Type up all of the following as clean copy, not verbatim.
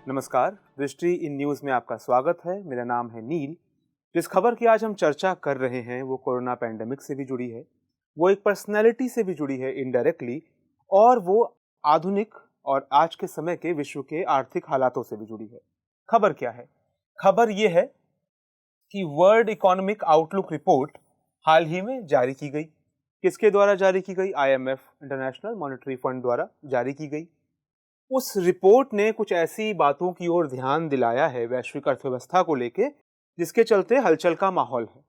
नमस्कार, दृष्टि in news में आपका स्वागत है। मेरा नाम है नील। जिस खबर की आज हम चर्चा कर रहे हैं वो कोरोना पैंडेमिक से भी जुड़ी है, वो एक पर्सनैलिटी से भी जुड़ी है इनडायरेक्टली, और वो आधुनिक और आज के समय के विश्व के आर्थिक हालातों से भी जुड़ी है। खबर क्या है? खबर ये है कि वर्ल्ड इकोनॉमिक आउटलुक रिपोर्ट हाल ही में जारी की गई। किसके द्वारा जारी की गई? IMF, इंटरनेशनल मॉनेटरी फंड द्वारा जारी की गई। उस रिपोर्ट ने कुछ ऐसी बातों की ओर ध्यान दिलाया है वैश्विक अर्थव्यवस्था को लेके, जिसके चलते हलचल का माहौल है।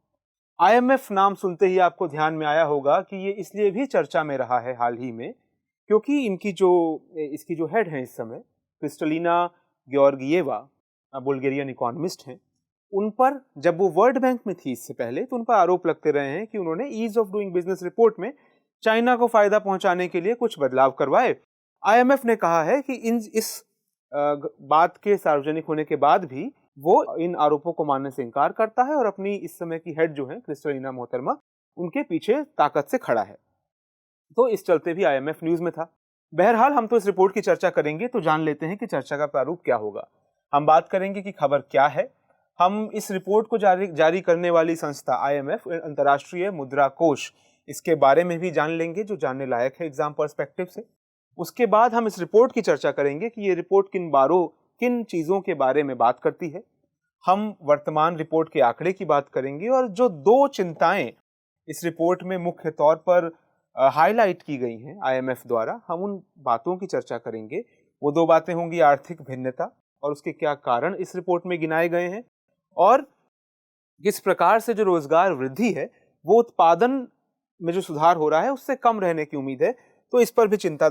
IMF नाम सुनते ही आपको ध्यान में आया होगा कि ये इसलिए भी चर्चा में रहा है हाल ही में क्योंकि इसकी जो हेड हैं इस समय, क्रिस्टलिना गेorgiएवा, बुल्गारियन इकोनॉमिस्ट हैं। उन पर जब वो वर्ल्ड बैंक में थी इससे पहले, तो उन पर आरोप लगते रहे हैं कि उन्होंने ease of doing business report में चाइना को फायदा पहुंचाने के लिए कुछ बदलाव करवाए। IMF ने कहा है कि इस बात के सार्वजनिक होने के बाद भी वो इन आरोपों को मानने से इनकार करता है और अपनी इस समय की हेड जो है क्रिस्टलिना मोहतरमा, उनके पीछे ताकत से खड़ा है। तो इस चलते भी IMF न्यूज में था। बहरहाल हम तो इस रिपोर्ट की चर्चा करेंगे, तो जान लेते हैं कि चर्चा का प्रारूप क्या होगा। हम बात करेंगे कि खबर क्या है। हम इस रिपोर्ट को जारी करने वाली संस्था IMF, अंतर्राष्ट्रीय मुद्रा कोष, इसके बारे में भी जान लेंगे, जो जानने लायक है एग्जाम पर्सपेक्टिव से। उसके बाद हम इस रिपोर्ट की चर्चा करेंगे कि ये रिपोर्ट किन चीजों के बारे में बात करती है। हम वर्तमान रिपोर्ट के आंकड़े की बात करेंगे और जो दो चिंताएं इस रिपोर्ट में मुख्य तौर पर हाईलाइट की गई हैं IMF द्वारा, हम उन बातों की चर्चा करेंगे। वो दो बातें होंगी आर्थिक भिन्नता और उसके क्या कारण इस रिपोर्ट में गिनाए गए हैं, और किस प्रकार से जो रोजगार वृद्धि है वो उत्पादन में जो सुधार हो रहा है उससे कम रहने की उम्मीद है। तो इस पर भी चिंता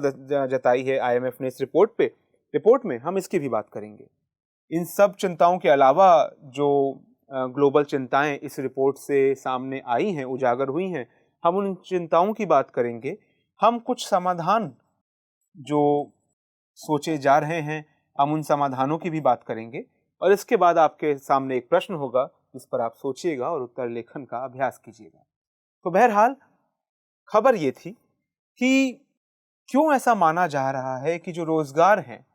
जताई है IMF ने इस रिपोर्ट में हम इसकी भी बात करेंगे। इन सब चिंताओं के अलावा जो ग्लोबल चिंताएं इस रिपोर्ट से सामने आई हैं, उजागर हुई हैं, हम उन चिंताओं की बात करेंगे। हम कुछ समाधान जो सोचे जा रहे हैं, हम उन समाधानों की भी बात करेंगे, और इसके बाद आपके सामने एक प्रश्न होगा जिस पर आप सोचिएगा और उत्तर लेखन का अभ्यास कीजिएगा। तो बहरहाल खबर ये थी कि क्यों ऐसा माना जा रहा है कि जो रोजगार हैं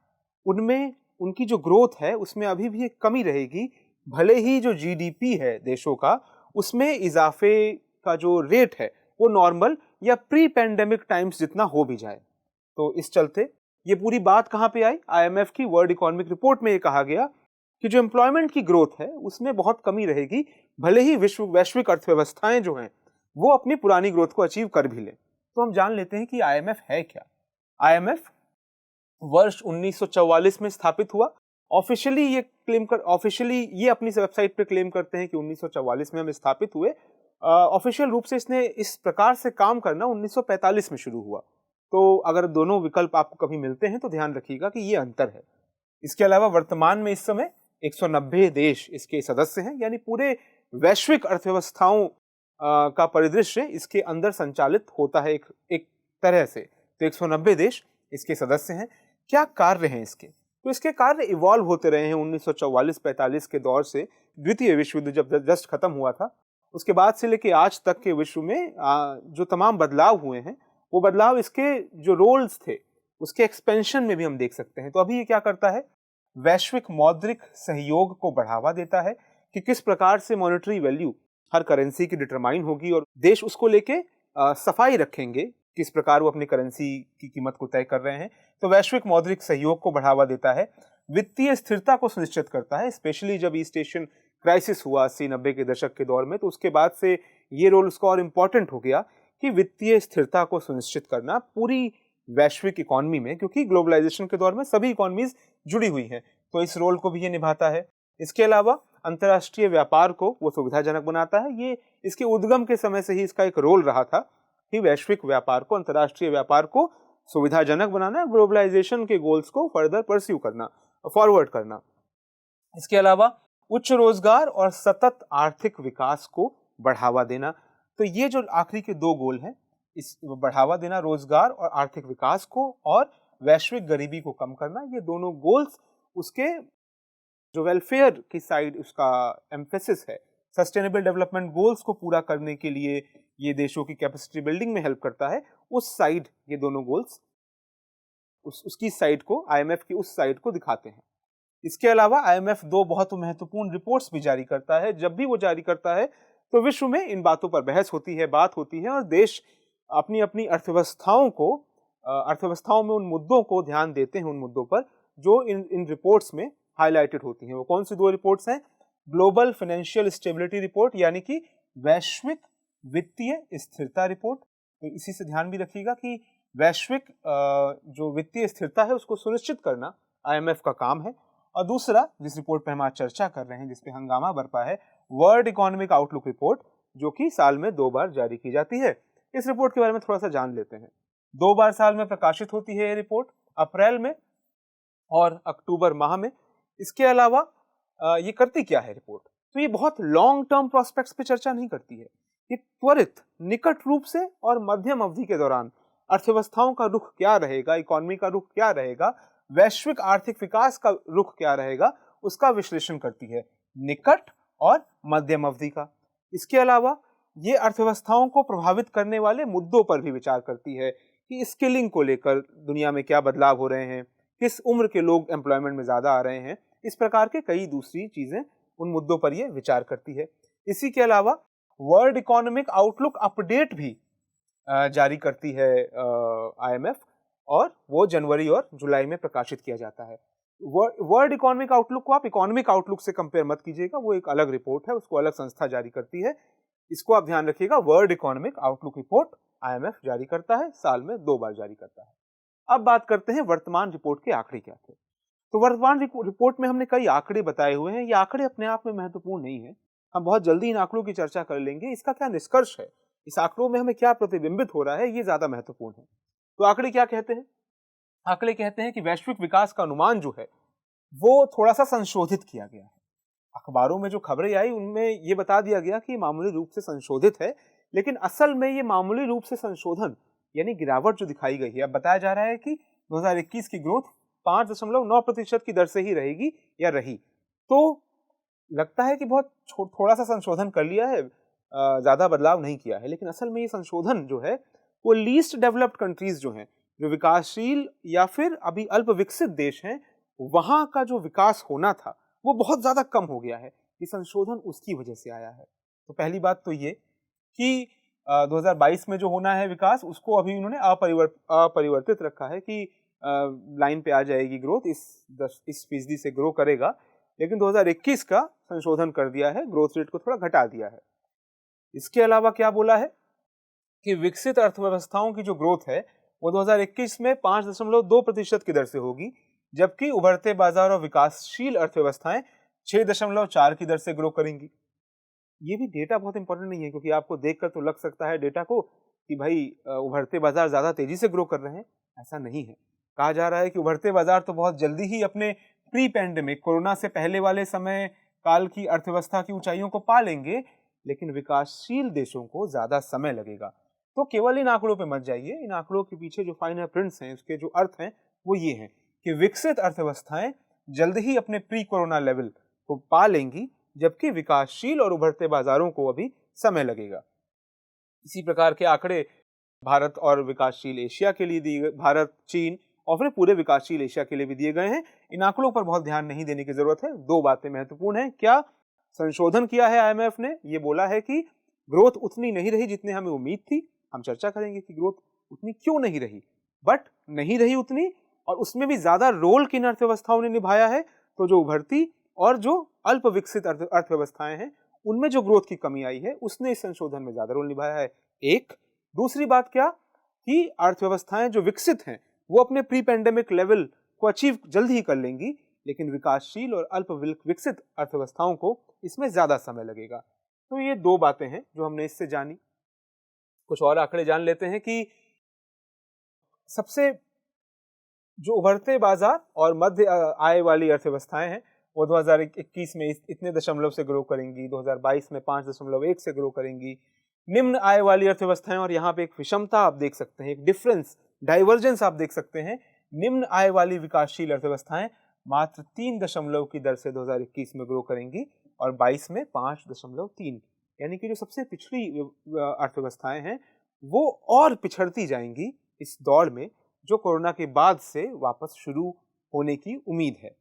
उनमें उनकी जो ग्रोथ है उसमें अभी भी एक कमी रहेगी, भले ही जो GDP है देशों का उसमें इजाफे का जो रेट है वो नॉर्मल या प्री पैंडेमिक टाइम्स जितना हो भी जाए। तो इस चलते ये पूरी बात कहां पे आई? IMF की वर्ल्ड इकोनॉमिक रिपोर्ट में ये कहा गया कि जो एम्प्लॉयमेंट की ग्रोथ है उसमें बहुत कमी रहेगी, भले ही वैश्विक अर्थव्यवस्थाएं जो हैं वो अपनी पुरानी ग्रोथ को अचीव कर भी लें। तो हम जान लेते हैं कि IMF है क्या। IMF वर्ष 1944 में स्थापित हुआ। ऑफिशियली ये अपनी वेबसाइट पे क्लेम करते हैं कि 1944 में हम स्थापित हुए। ऑफिशियल रूप से इसने इस प्रकार से काम करना 1945 में शुरू हुआ। तो अगर दोनों विकल्प आपको कभी मिलते हैं तो ध्यान रखिएगा कि ये अंतर है। इसके अलावा वर्तमान में इस समय 190 देश इसके सदस्य हैं, यानी पूरे वैश्विक अर्थव्यवस्थाओं का परिदृश्य इसके अंदर संचालित होता है एक तरह से। तो 190 देश इसके सदस्य हैं। क्या कार्य हैं इसके? तो इसके कार्य इवॉल्व होते रहे हैं 1944-45 के दौर से। द्वितीय विश्व युद्ध जब जस्ट खत्म हुआ था, उसके बाद से लेके आज तक के विश्व में जो तमाम बदलाव हुए हैं, वो बदलाव इसके जो रोल्स थे उसके एक्सपेंशन में भी हम देख सकते हैं। तो अभी ये क्या करता है? वैश्विक मौद्रिक सहयोग को बढ़ावा देता है कि किस प्रकार से मॉनेटरी वैल्यू हर करेंसी की डिटरमाइन होगी और देश उसको लेके सफाई रखेंगे किस प्रकार वो अपनी करेंसी की कीमत को तय कर रहे हैं। तो वैश्विक मौद्रिक सहयोग को बढ़ावा देता है, वित्तीय स्थिरता को सुनिश्चित करता है। स्पेशली जब ईस्ट एशियन क्राइसिस हुआ 80-90 के दशक के दौर में, तो उसके बाद से ये रोल उसका और इम्पोर्टेंट हो गया कि वित्तीय स्थिरता को सुनिश्चित करना पूरी वैश्विक इकोनॉमी में, क्योंकि ग्लोबलाइजेशन के दौर में सभी इकोनॉमीज जुड़ी हुई हैं, तो इस रोल को भी ये निभाता है। इसके अलावा अंतर्राष्ट्रीय व्यापार को वो सुविधाजनक बनाता है। ये इसके उद्गम के समय से ही इसका एक रोल रहा था कि वैश्विक व्यापार को, अंतर्राष्ट्रीय व्यापार को सुविधाजनक बनाना, ग्लोबलाइजेशन के गोल्स को फर्दर परस्यू करना, फॉरवर्ड करना। इसके अलावा उच्च रोजगार और सतत आर्थिक विकास को बढ़ावा देना। तो ये जो आखिरी के दो गोल हैं, इस बढ़ावा देना रोजगार और आर्थिक विकास को और वैश्विक गरीबी को कम करना, ये दोनों गोल्स उसके जो वेलफेयर की साइड उसका एम्फेसिस है, सस्टेनेबल डेवलपमेंट गोल्स को पूरा करने के लिए ये देशों की कैपेसिटी बिल्डिंग में हेल्प करता है। उस साइड ये दोनों गोल्स उसकी साइड को, IMF की उस साइड को दिखाते हैं। इसके अलावा आईएमएफ दो बहुत महत्वपूर्ण रिपोर्ट्स भी जारी करता है। जब भी वो जारी करता है तो विश्व में इन बातों पर बहस होती है, बात होती है, और देश अपनी अपनी अर्थव्यवस्थाओं में उन मुद्दों को ध्यान देते हैं, उन मुद्दों पर जो इन रिपोर्ट्स में हाईलाइटेड होती हैं। वो कौन सी दो रिपोर्ट्स हैं? ग्लोबल फाइनेंशियल स्टेबिलिटी रिपोर्ट यानी कि वैश्विक वित्तीय स्थिरता रिपोर्ट। तो इसी से ध्यान भी रखिएगा कि वैश्विक जो वित्तीय स्थिरता है उसको सुनिश्चित करना आईएमएफ का काम है। और दूसरा जिस रिपोर्ट पर हम आज चर्चा कर रहे हैं, जिसपे हंगामा बरपा है, वर्ल्ड इकोनॉमिक आउटलुक रिपोर्ट, जो कि साल में 2 बार जारी की जाती है। इस रिपोर्ट के बारे में थोड़ा सा जान लेते हैं। 2 बार साल में प्रकाशित होती है ये रिपोर्ट, अप्रैल में और अक्टूबर माह में। इसके अलावा ये करती क्या है रिपोर्ट? तो ये बहुत लॉन्ग टर्म प्रोस्पेक्ट्स पे चर्चा नहीं करती है। ये त्वरित, निकट रूप से और मध्यम अवधि के दौरान अर्थव्यवस्थाओं का रुख क्या रहेगा, इकोनॉमी का रुख क्या रहेगा, वैश्विक आर्थिक विकास का रुख क्या रहेगा, उसका विश्लेषण करती है, निकट और मध्यम अवधि का। इसके अलावा ये अर्थव्यवस्थाओं को प्रभावित करने वाले मुद्दों पर भी विचार करती है कि स्किलिंग को लेकर दुनिया में क्या बदलाव हो रहे हैं, किस उम्र के लोग एम्प्लॉयमेंट में ज्यादा आ रहे हैं, इस प्रकार के कई दूसरी चीजें, उन मुद्दों पर यह विचार करती है। इसी के अलावा वर्ल्ड इकोनॉमिक आउटलुक अपडेट भी जारी करती है आईएमएफ, और वो जनवरी और जुलाई में प्रकाशित किया जाता है। वर्ल्ड इकोनॉमिक आउटलुक को आप इकोनॉमिक आउटलुक से कंपेयर मत कीजिएगा, वो एक अलग रिपोर्ट है, उसको अलग संस्था जारी करती है। इसको आप ध्यान रखिएगा, world economic outlook report IMF जारी करता है, साल में 2 बार जारी करता है। अब बात करते हैं वर्तमान रिपोर्ट के आंकड़े क्या थे। तो वर्तमान रिपोर्ट में हमने कई आंकड़े बताए हुए हैं। ये आंकड़े अपने आप में महत्वपूर्ण नहीं है, हम बहुत जल्दी इन आंकड़ों की चर्चा कर लेंगे। इसका क्या निष्कर्ष है, इस आंकड़ों में हमें क्या प्रतिबिंबित हो रहा है, ये ज्यादा महत्वपूर्ण है। तो आंकड़े क्या कहते हैं? आंकड़े कहते हैं कि वैश्विक विकास का अनुमान जो है वो थोड़ा सा संशोधित किया गया है। अखबारों में जो खबरें आई उनमें ये बता दिया गया कि मामूली रूप से संशोधित है, लेकिन असल में ये मामूली रूप से संशोधन यानी गिरावट जो दिखाई गई है, अब बताया जा रहा है कि 2021 की ग्रोथ 5.9% की दर से ही रहेगी या रही। तो लगता है कि बहुत थोड़ा सा संशोधन कर लिया है, ज्यादा बदलाव नहीं किया है, लेकिन असल में ये संशोधन जो है वो लीस्ट डेवलप्ड कंट्रीज जो हैं, जो विकासशील या फिर अभी अल्प विकसित देश हैं, वहां का जो विकास होना था वो बहुत ज्यादा कम हो गया है। ये संशोधन उसकी वजह से आया है। तो पहली बात तो ये कि 2022 में जो होना है विकास, उसको अभी उन्होंने अपरिवर्तित रखा है कि लाइन पे आ जाएगी ग्रोथ, इस फीसदी से ग्रो करेगा, लेकिन 2021 का संशोधन कर दिया है, ग्रोथ रेट को थोड़ा घटा दिया है। इसके अलावा क्या बोला है कि विकसित अर्थव्यवस्थाओं की जो ग्रोथ है वो 2021 में 5.2% की दर से होगी, जबकि उभरते बाजार और विकासशील अर्थव्यवस्थाएं 6.4 की दर से ग्रो करेंगी। ये भी डेटा बहुत इंपॉर्टेंट नहीं है, क्योंकि आपको देखकर तो लग सकता है डेटा को कि भाई उभरते बाजार ज्यादा तेजी से ग्रो कर रहे हैं, ऐसा नहीं है। कहा जा रहा है कि उभरते बाजार तो बहुत जल्दी ही अपने प्री पैंडेमिक, कोरोना से पहले वाले समय काल की अर्थव्यवस्था की ऊंचाइयों को पा लेंगे, लेकिन विकासशील देशों को ज्यादा समय लगेगा। तो केवल इन आंकड़ों पे मत जाइए, इन आंकड़ों के पीछे जो फाइनल प्रिंट्स हैं, उसके जो अर्थ हैं वो ये हैं कि विकसित अर्थव्यवस्थाएं जल्द ही अपने प्री कोरोना लेवल को पा लेंगी, जबकि विकासशील और उभरते बाजारों को अभी समय लगेगा। इसी प्रकार के आंकड़े भारत और विकासशील एशिया के लिए दिए गए, भारत, चीन और फिर पूरे विकासशील एशिया के लिए भी दिए गए हैं। इन आंकड़ों पर बहुत ध्यान नहीं देने की जरूरत है। 2 बातें महत्वपूर्ण हैं। क्या संशोधन किया है आईएमएफ ने? ये बोला है कि ग्रोथ उतनी नहीं रही जितनी हमें उम्मीद थी। हम चर्चा करेंगे कि ग्रोथ उतनी क्यों नहीं रही, बट नहीं रही उतनी, और उसमें भी ज्यादा रोल किन अर्थव्यवस्थाओं ने निभाया है? तो जो उभरती और जो अल्प विकसित अर्थव्यवस्थाएं हैं, उनमें जो ग्रोथ की कमी आई है उसने इस संशोधन में ज्यादा रोल निभाया है। एक दूसरी बात क्या कि अर्थव्यवस्थाएं जो विकसित हैं वो अपने प्री पैंडेमिक लेवल को अचीव जल्दी ही कर लेंगी, लेकिन विकासशील और अल्प विकसित अर्थव्यवस्थाओं को इसमें ज्यादा समय लगेगा। तो ये 2 बातें हैं जो हमने इससे जानी। कुछ और आंकड़े जान लेते हैं कि सबसे जो उभरते बाजार और मध्य आय वाली अर्थव्यवस्थाएं हैं वो 2021 में इतने दशमलव से ग्रो करेंगी, 2022 में 5.1 से ग्रो करेंगी। निम्न आय वाली अर्थव्यवस्थाएं, और यहाँ पे एक विषमता आप देख सकते हैं, एक डिफरेंस, डाइवर्जेंस आप देख सकते हैं। निम्न आय वाली विकासशील अर्थव्यवस्थाएं मात्र 3 की दर से 2021 में ग्रो करेंगी और 22 में 5.3, यानी कि जो सबसे पिछड़ी अर्थव्यवस्थाएं हैं वो और पिछड़ती जाएंगी इस दौड़ में जो कोरोना के बाद से वापस शुरू होने की उम्मीद है।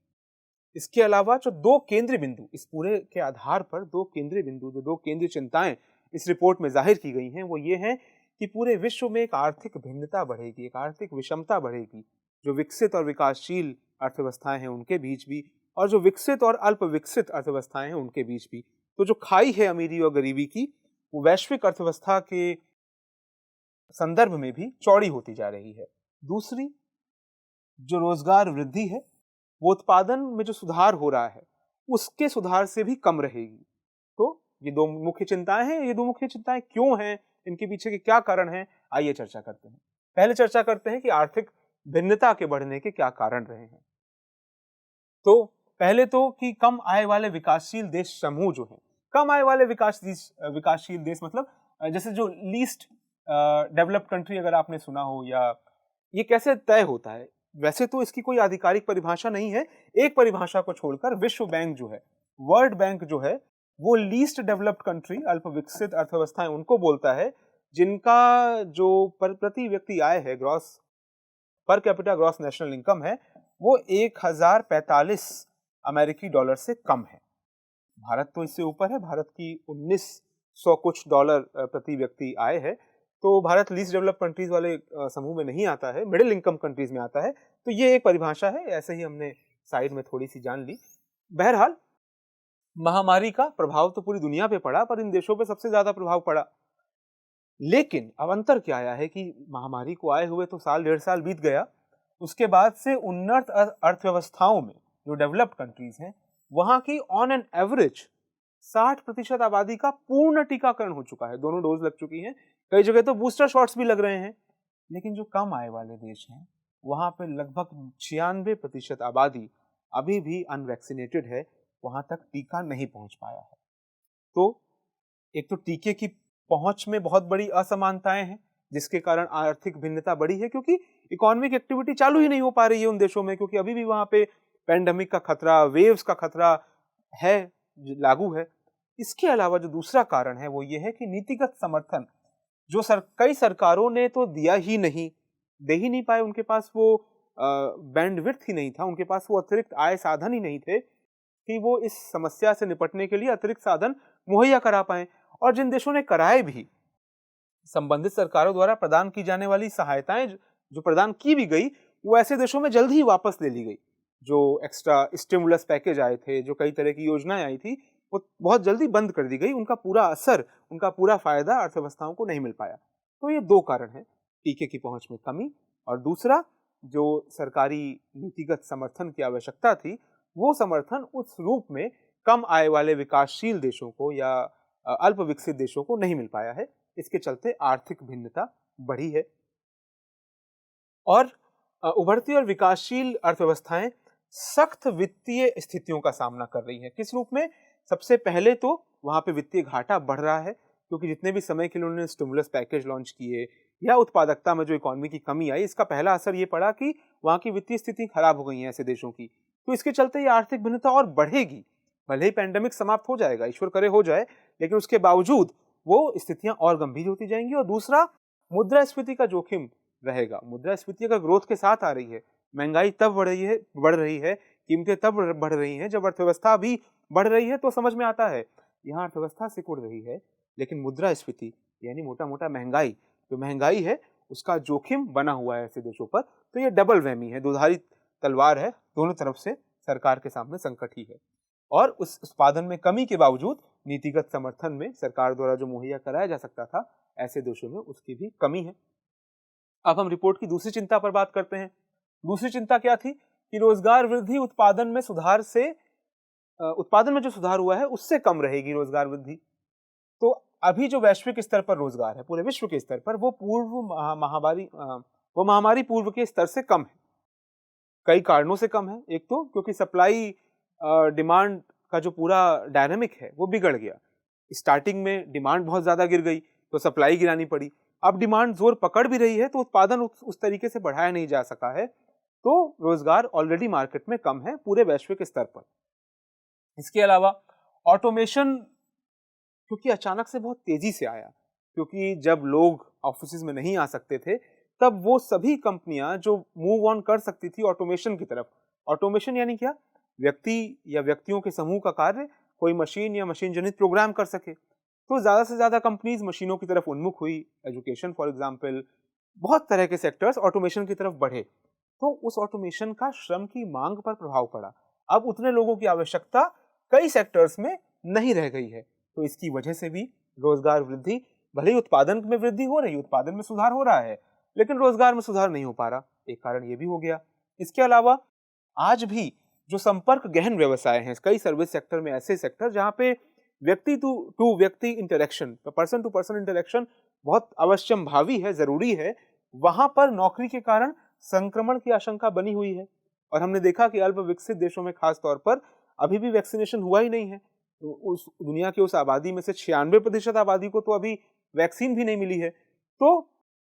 इसके अलावा जो दो केंद्रीय बिंदु इस पूरे के आधार पर, दो केंद्रीय बिंदु, जो दो केंद्रीय चिंताएं इस रिपोर्ट में जाहिर की गई हैं, वो ये हैं कि पूरे विश्व में एक आर्थिक भिन्नता बढ़ेगी, एक आर्थिक विषमता बढ़ेगी, जो विकसित और विकासशील अर्थव्यवस्थाएं हैं उनके बीच भी, और जो विकसित और अल्प विकसित अर्थव्यवस्थाएं हैं उनके बीच भी। तो जो खाई है अमीरी और गरीबी की, वो वैश्विक अर्थव्यवस्था के संदर्भ में भी चौड़ी होती जा रही है। दूसरी, जो रोजगार वृद्धि है, वो उत्पादन में जो सुधार हो रहा है उसके सुधार से भी कम रहेगी। तो ये दो मुख्य चिंताएं हैं। ये दो मुख्य चिंताएं क्यों हैं, इनके पीछे के क्या कारण हैं, आइए चर्चा करते हैं। पहले चर्चा करते हैं कि आर्थिक भिन्नता के बढ़ने के क्या कारण रहे हैं। तो पहले तो कि कम आय वाले विकासशील देश समूह जो हैं, कम आय वाले विकासशील देश मतलब जैसे जो लीस्ट डेवलप्ड कंट्री अगर आपने सुना हो, या ये कैसे तय होता है, वैसे तो इसकी कोई आधिकारिक परिभाषा नहीं है। एक परिभाषा को छोड़कर विश्व बैंक जो है, वर्ल्ड बैंक जो है, वो लीस्ट डेवलप्ड कंट्री, अल्प विकसित अर्थव्यवस्थाएं उनको बोलता है जिनका जो प्रति व्यक्ति आय है, gross per capita gross national income है, वो 1045 अमेरिकी डॉलर से कम है। भारत तो इससे ऊपर है, भारत की 1900 कुछ डॉलर प्रति व्यक्ति आय है। तो भारत लीस्ट डेवलप कंट्रीज वाले समूह में नहीं आता है, मिडिल इनकम कंट्रीज में आता है। तो ये एक परिभाषा है, ऐसे ही हमने साइड में थोड़ी सी जान ली। बहरहाल, महामारी का प्रभाव तो पूरी दुनिया पे पड़ा, पर इन देशों पे सबसे ज्यादा प्रभाव पड़ा। लेकिन अब अंतर क्या आया है कि महामारी को आए हुए तो साल डेढ़ साल बीत गया, उसके बाद से उन्नत अर्थव्यवस्थाओं में, जो डेवलप्ड कंट्रीज हैं, वहां की ऑन एन एवरेज 60% आबादी का पूर्ण टीकाकरण हो चुका है, दोनों डोज लग चुकी हैं। कई जगह तो बूस्टर शॉट्स भी लग रहे हैं। लेकिन जो कम आय वाले देश हैं, वहां पे लगभग 96% आबादी अभी भी अनवैक्सीनेटेड है, वहां तक टीका नहीं पहुंच पाया है। तो एक तो टीके की पहुंच में बहुत बड़ी असमानताएं हैं, जिसके कारण आर्थिक भिन्नता बढ़ी है, क्योंकि इकोनॉमिक एक्टिविटी चालू ही नहीं हो पा रही है उन देशों में, क्योंकि अभी भी वहां पे पेंडेमिक का खतरा, वेव्स का खतरा है, लागू है। इसके अलावा जो दूसरा कारण है वो ये है कि नीतिगत समर्थन जो कई सरकारों ने तो दिया ही नहीं, दे ही नहीं पाए, उनके पास वो बैंडविड्थ ही नहीं था, उनके पास वो अतिरिक्त आय साधन ही नहीं थे कि वो इस समस्या से निपटने के लिए अतिरिक्त साधन मुहैया करा पाए। और जिन देशों ने कराए भी, संबंधित सरकारों द्वारा प्रदान की जाने वाली सहायताएं जो प्रदान की भी गई, वो ऐसे देशों में जल्द ही वापस ले ली गई। जो एक्स्ट्रा स्टिमुलस पैकेज आए थे, जो कई तरह की योजनाएं आई थी, वो बहुत जल्दी बंद कर दी गई। उनका पूरा असर, उनका पूरा फायदा अर्थव्यवस्थाओं को नहीं मिल पाया। तो ये दो कारण हैं, टीके की पहुंच में कमी, और दूसरा जो सरकारी नीतिगत समर्थन की आवश्यकता थी, वो समर्थन उस रूप में कम आय वाले विकासशील देशों को या अल्प विकसित देशों को नहीं मिल पाया है। इसके चलते आर्थिक भिन्नता बढ़ी है। और उभरती और विकासशील अर्थव्यवस्थाएं सख्त वित्तीय स्थितियों का सामना कर रही हैं। किस रूप में? सबसे पहले तो वहां पे वित्तीय घाटा बढ़ रहा है, क्योंकि जितने भी समय के लिए उन्होंने स्टिमुलस पैकेज लॉन्च किए या उत्पादकता में जो इकोनॉमी की कमी आई, इसका पहला असर ये पड़ा कि वहां की वित्तीय स्थिति खराब हो गई है ऐसे देशों की। तो इसके चलते ये आर्थिक भिन्नता और बढ़ेगी। भले ही पैंडेमिक समाप्त हो जाएगा, ईश्वर करे हो जाए, लेकिन उसके बावजूद वो स्थितियां और गंभीर होती जाएंगी। और दूसरा, मुद्रास्फीति का जोखिम रहेगा। मुद्रास्फीति अगर ग्रोथ के साथ आ रही है, महंगाई तब बढ़ रही है, कीमतें तब बढ़ रही हैं जब अर्थव्यवस्था भी बढ़ रही है। तो समझ में आता है यहाँ अर्थव्यवस्था सिकुड़ रही है, लेकिन मुद्रास्फीति यानी मोटा मोटा महंगाई, जो महंगाई है उसका जोखिम बना हुआ है ऐसे देशों पर। तो ये डबल वहमी है, दुधारी तलवार है, दोनों तरफ से सरकार के सामने संकट ही है। और उस उत्पादन में कमी के बावजूद नीतिगत समर्थन में सरकार द्वारा जो मुहैया कराया जा सकता था ऐसे देशों में, उसकी भी कमी है। अब हम रिपोर्ट की दूसरी चिंता पर बात करते हैं। दूसरी चिंता क्या थी कि रोजगार वृद्धि उत्पादन में सुधार से, उत्पादन में जो सुधार हुआ है उससे कम रहेगी रोजगार वृद्धि। तो अभी जो वैश्विक स्तर पर रोजगार है, पूरे विश्व के स्तर पर, वो महामारी पूर्व के स्तर से कम है। कई कारणों से कम है। एक तो क्योंकि सप्लाई डिमांड का जो पूरा डायनामिक है वो बिगड़ गया। स्टार्टिंग में डिमांड बहुत ज्यादा गिर गई तो सप्लाई गिरानी पड़ी। अब डिमांड जोर पकड़ भी रही है तो उत्पादन उस तरीके से बढ़ाया नहीं जा सका है। तो रोजगार ऑलरेडी मार्केट में कम है पूरे वैश्विक स्तर पर। इसके अलावा ऑटोमेशन, क्योंकि अचानक से बहुत तेजी से आया, क्योंकि जब लोग ऑफिस में नहीं आ सकते थे तब वो सभी कंपनियां जो मूव ऑन कर सकती थी ऑटोमेशन की तरफ। ऑटोमेशन यानी क्या? व्यक्ति या व्यक्तियों के समूह का कार्य कोई मशीन या मशीन जनित प्रोग्राम कर सके। तो ज़्यादा से ज़्यादा कंपनीज मशीनों की तरफ उन्मुख हुई, एजुकेशन फॉर एग्जाम्पल, बहुत तरह के सेक्टर्स ऑटोमेशन की तरफ बढ़े। तो उस ऑटोमेशन का श्रम की मांग पर प्रभाव पड़ा। अब उतने लोगों की आवश्यकता कई सेक्टर्स में नहीं रह गई है। तो इसकी वजह से भी रोजगार वृद्धि, भले ही उत्पादन में वृद्धि हो रही है, उत्पादन में सुधार हो रहा है, लेकिन रोजगार में सुधार नहीं हो पा रहा। एक कारण ये भी हो गया। इसके अलावा आज भी जो संपर्क गहन व्यवसाय हैं, कई सर्विस सेक्टर में ऐसे सेक्टर जहां पे व्यक्ति टू व्यक्ति interaction, person to person interaction बहुत अवश्यम भावी है, जरूरी है, वहां पर नौकरी के कारण संक्रमण की आशंका बनी हुई है। और हमने देखा कि अल्प विकसित देशों में खास तौर पर अभी भी वैक्सीनेशन हुआ ही नहीं है। तो उस दुनिया की उस आबादी में से 96% आबादी को तो अभी वैक्सीन भी नहीं मिली है। तो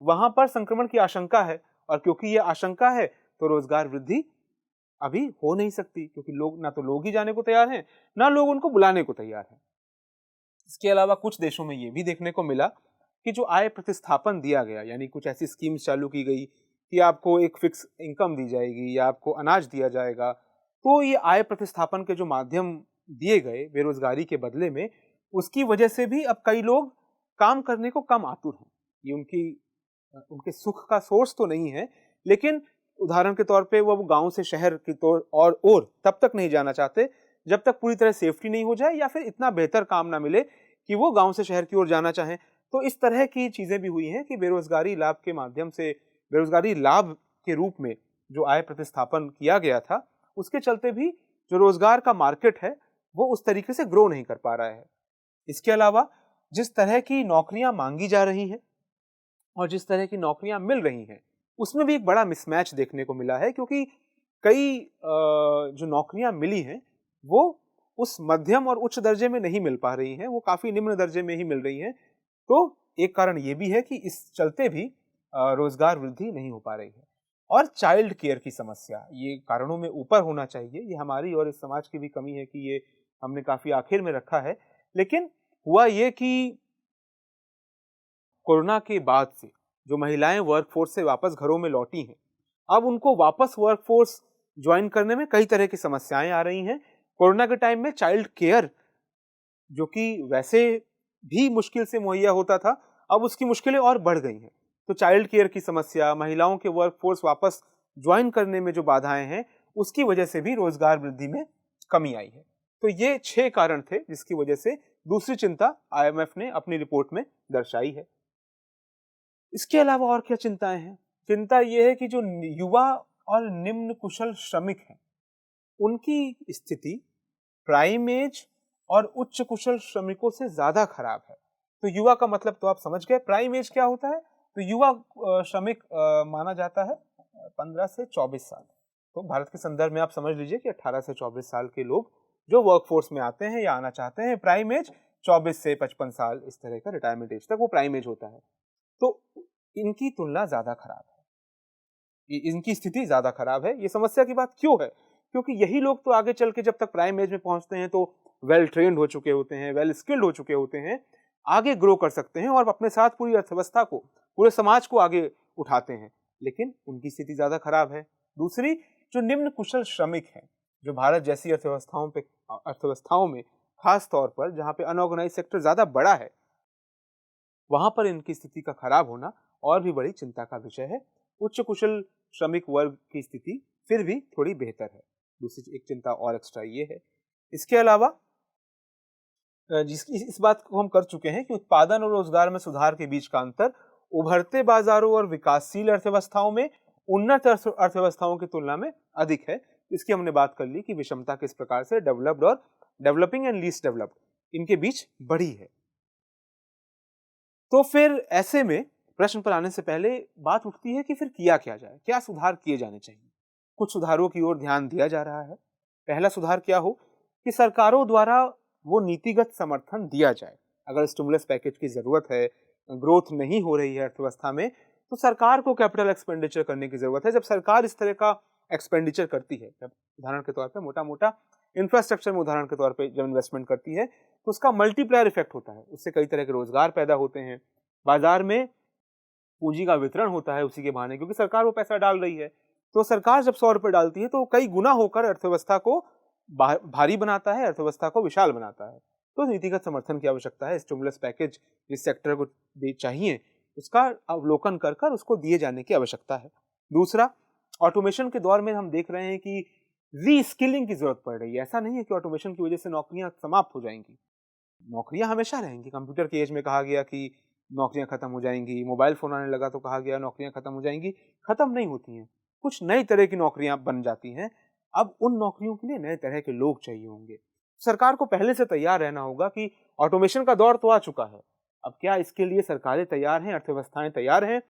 वहां पर संक्रमण की आशंका है, और क्योंकि यह आशंका है तो रोजगार वृद्धि अभी हो नहीं सकती, क्योंकि लोग ही जाने को तैयार हैं, ना लोग उनको बुलाने को तैयार हैं। इसके अलावा कुछ देशों में यह भी देखने को मिला कि जो आय प्रतिस्थापन दिया गया, यानी कुछ ऐसी स्कीम्स चालू की गई कि आपको एक फिक्स इनकम दी जाएगी या आपको अनाज दिया जाएगा, तो ये आय प्रतिस्थापन के जो माध्यम दिए गए बेरोजगारी के बदले में, उसकी वजह से भी अब कई लोग काम करने को कम आतुर हैं। ये उनके सुख का सोर्स तो नहीं है, लेकिन उदाहरण के तौर पे वो गांव से शहर की और तब तक नहीं जाना चाहते जब तक पूरी तरह सेफ्टी नहीं हो जाए या फिर इतना बेहतर काम ना मिले कि वो गांव से शहर की ओर जाना चाहें। तो इस तरह की चीजें भी हुई हैं कि बेरोजगारी लाभ के माध्यम से, बेरोजगारी लाभ के रूप में जो आय प्रतिस्थापन किया गया था, उसके चलते भी जो रोजगार का मार्केट है वो उस तरीके से ग्रो नहीं कर पा रहा है। इसके अलावा जिस तरह की नौकरियां मांगी जा रही हैं और जिस तरह की नौकरियां मिल रही हैं, उसमें भी एक बड़ा मिसमैच देखने को मिला है, क्योंकि कई जो नौकरियां मिली हैं वो उस मध्यम और उच्च दर्जे में नहीं मिल पा रही हैं, वो काफी निम्न दर्जे में ही मिल रही हैं। तो एक कारण ये भी है कि इस चलते भी रोजगार वृद्धि नहीं हो पा रही है। और चाइल्ड केयर की समस्या, ये कारणों में ऊपर होना चाहिए, ये हमारी और इस समाज की भी कमी है कि ये हमने काफी आखिर में रखा है। लेकिन हुआ ये कि कोरोना के बाद से जो महिलाएं वर्कफोर्स से वापस घरों में लौटी हैं, अब उनको वापस वर्कफोर्स ज्वाइन करने में कई तरह की समस्याएं आ रही हैं। कोरोना के टाइम में चाइल्ड केयर, जो कि वैसे भी मुश्किल से मुहैया होता था, अब उसकी मुश्किलें और बढ़ गई हैं। तो चाइल्ड केयर की समस्या, महिलाओं के वर्कफोर्स वापस ज्वाइन करने में जो बाधाएं हैं, उसकी वजह से भी रोजगार वृद्धि में कमी आई है। तो ये 6 कारण थे जिसकी वजह से दूसरी चिंता आईएमएफ ने अपनी रिपोर्ट में दर्शाई है। इसके अलावा और क्या चिंताएं हैं? चिंता यह है कि जो युवा और निम्न कुशल श्रमिक हैं, उनकी स्थिति प्राइम एज और उच्च कुशल श्रमिकों से ज्यादा खराब है। तो युवा का मतलब तो आप समझ गए, प्राइम एज क्या होता है? तो युवा श्रमिक माना जाता है 15 से 24 साल। तो भारत के संदर्भ में आप समझ लीजिए कि 18 से 24 साल के लोग जो वर्कफोर्स में आते हैं या आना चाहते हैं, प्राइम एज 24 से 55 साल, इस तरह का रिटायरमेंट एज तक वो प्राइम एज होता है। तो इनकी तुलना ज्यादा खराब है, इनकी स्थिति ज्यादा खराब है। ये समस्या की बात क्यों है? क्योंकि यही लोग तो आगे चल के जब तक प्राइम एज में पहुंचते हैं तो वेल ट्रेन्ड हो चुके होते हैं, वेल स्किल्ड हो चुके होते हैं, आगे ग्रो कर सकते हैं और अपने साथ पूरी अर्थव्यवस्था को, पूरे समाज को आगे उठाते हैं। लेकिन उनकी स्थिति ज्यादा खराब है। दूसरी, जो निम्न कुशल श्रमिक हैं, जो भारत जैसी अर्थव्यवस्थाओं में खास तौर पर जहां पे अनऑर्गेनाइज सेक्टर ज्यादा बड़ा है, वहां पर इनकी स्थिति का खराब होना और भी बड़ी चिंता का विषय है। उच्च कुशल श्रमिक वर्ग की स्थिति फिर भी थोड़ी बेहतर है। दूसरी एक चिंता और एक्स्ट्रा ये है। इसके अलावा इस बात को हम कर चुके हैं कि उत्पादन और रोजगार में सुधार के बीच का अंतर उभरते बाजारों और विकासशील अर्थव्यवस्थाओं में उन्नत अर्थव्यवस्थाओं की तुलना में अधिक है। इसकी हमने बात कर ली कि विषमता किस प्रकार से डेवलप्ड और डेवलपिंग एंड लीस्ट डेवलप्ड इनके बीच बढ़ी है। तो फिर ऐसे में प्रश्न पर आने से पहले बात उठती है कि फिर किया क्या जाए, क्या सुधार किए जाने चाहिए। कुछ सुधारों की ओर ध्यान दिया जा रहा है। पहला सुधार क्या हो कि सरकारों द्वारा वो नीतिगत समर्थन दिया जाए। अगर स्टिमुलस पैकेज की जरूरत है, ग्रोथ नहीं हो रही है अर्थव्यवस्था में, तो सरकार को कैपिटल एक्सपेंडिचर करने की जरूरत है। जब सरकार इस तरह का एक्सपेंडिचर करती है, जब उदाहरण के तौर पर मोटा मोटा इंफ्रास्ट्रक्चर में उदाहरण के तौर पर जब इन्वेस्टमेंट करती है, तो उसका मल्टीप्लायर इफेक्ट होता है। उससे कई तरह के रोजगार पैदा होते हैं, बाजार में पूंजी का वितरण होता है उसी के बहाने, क्योंकि सरकार वो पैसा डाल रही है। तो सरकार जब 100 रुपए डालती है तो कई गुना होकर अर्थव्यवस्था को भारी बनाता है, अर्थव्यवस्था को विशाल बनाता है। तो नीतिगत समर्थन की आवश्यकता है। स्टिमुलस पैकेज जिस सेक्टर को चाहिए उसका अवलोकन कर कर उसको दिए जाने की आवश्यकता है। दूसरा, ऑटोमेशन के दौर में हम देख रहे हैं कि रीस्किलिंग की जरूरत पड़ रही है। ऐसा नहीं है कि ऑटोमेशन की वजह से नौकरियां समाप्त हो जाएंगी, नौकरियां हमेशा रहेंगी। कंप्यूटर के एज में कहा गया कि नौकरियां खत्म हो जाएंगी, मोबाइल फोन आने लगा तो कहा गया नौकरियां खत्म हो जाएंगी। खत्म नहीं होती हैं, कुछ नई तरह की नौकरियां बन जाती हैं। अब उन नौकरियों के लिए नए तरह के लोग चाहिए होंगे। सरकार को पहले से तैयार रहना होगा कि ऑटोमेशन का दौर तो आ चुका है, अब क्या इसके लिए सरकारें तैयार हैं, अर्थव्यवस्थाएं तैयार हैं?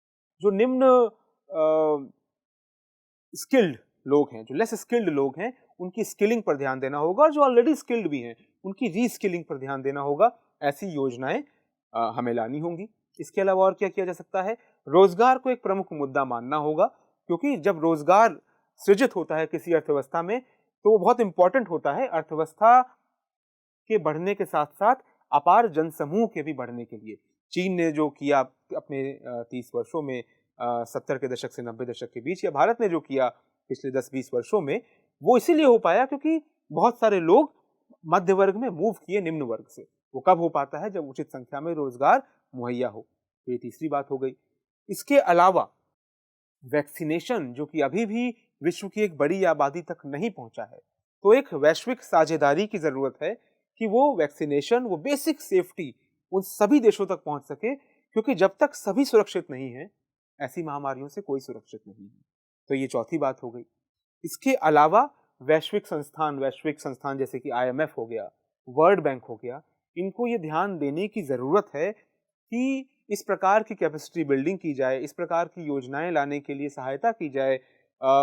जो निम्न स्किल्ड लोग हैं, जो लेस स्किल्ड लोग हैं, उनकी स्किलिंग पर ध्यान देना होगा, और जो ऑलरेडी स्किल्ड भी हैं उनकी रीस्किलिंग पर ध्यान देना होगा। ऐसी योजनाएं हमें लानी होंगी। इसके अलावा और क्या किया जा सकता है? रोजगार को एक प्रमुख मुद्दा मानना होगा, क्योंकि जब रोजगार सृजित होता है किसी अर्थव्यवस्था में तो वो बहुत इंपॉर्टेंट होता है अर्थव्यवस्था के बढ़ने के साथ साथ अपार जनसमूह के भी बढ़ने के लिए। चीन ने जो किया अपने 30 वर्षों में, 70 के दशक से 90 दशक के बीच, या भारत ने जो किया पिछले 10-20 वर्षों में, वो इसीलिए हो पाया क्योंकि बहुत सारे लोग मध्य वर्ग में मूव किए निम्न वर्ग से। वो कब हो पाता है? जब उचित संख्या में रोजगार मुहैया हो। तो ये तीसरी बात हो गई। इसके अलावा वैक्सीनेशन, जो कि अभी भी विश्व की एक बड़ी आबादी तक नहीं पहुंचा है, तो एक वैश्विक साझेदारी की जरूरत है कि वो वैक्सीनेशन, वो बेसिक सेफ्टी उन सभी देशों तक पहुंच सके, क्योंकि जब तक सभी सुरक्षित नहीं है, ऐसी महामारियों से कोई सुरक्षित नहीं है। तो ये चौथी बात हो गई। इसके अलावा वैश्विक संस्थान जैसे कि IMF हो गया, वर्ल्ड बैंक हो गया, इनको ये ध्यान देने की जरूरत है कि इस प्रकार की कैपेसिटी बिल्डिंग की जाए, इस प्रकार की योजनाएं लाने के लिए सहायता की जाए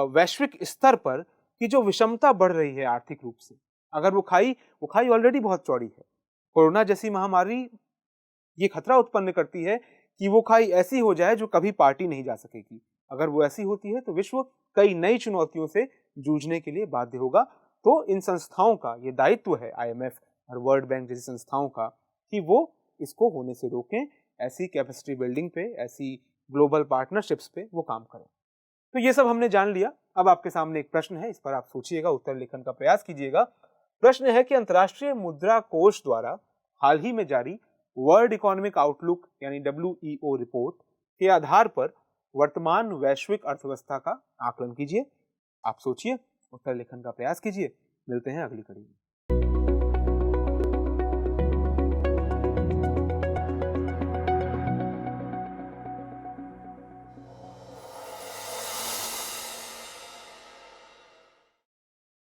वैश्विक स्तर पर, कि जो विषमता बढ़ रही है आर्थिक रूप से, अगर वो खाई ऑलरेडी बहुत चौड़ी है। कोरोना जैसी महामारी ये खतरा उत्पन्न करती है कि वो खाई ऐसी हो जाए जो कभी पार्टी नहीं जा सकेगी। अगर वो ऐसी होती है तो विश्व कई नई चुनौतियों से जूझने के लिए बाध्य होगा। तो इन संस्थाओं का ये दायित्व है, IMF और वर्ल्ड बैंक जैसी संस्थाओं का, कि वो इसको होने से रोकें, ऐसी कैपेसिटी बिल्डिंग पे, ऐसी ग्लोबल पार्टनरशिप्स पे वो काम करें। तो ये सब हमने जान लिया। अब आपके सामने एक प्रश्न है, इस पर आप सोचिएगा, उत्तर लिखने का प्रयास कीजिएगा। प्रश्न है कि अंतर्राष्ट्रीय मुद्रा कोष द्वारा हाल ही में जारी वर्ल्ड इकोनॉमिक आउटलुक यानी WEO रिपोर्ट के आधार पर वर्तमान वैश्विक अर्थव्यवस्था का आकलन कीजिए। आप सोचिए, उत्तर लिखने का प्रयास कीजिए। मिलते हैं अगली कड़ी में।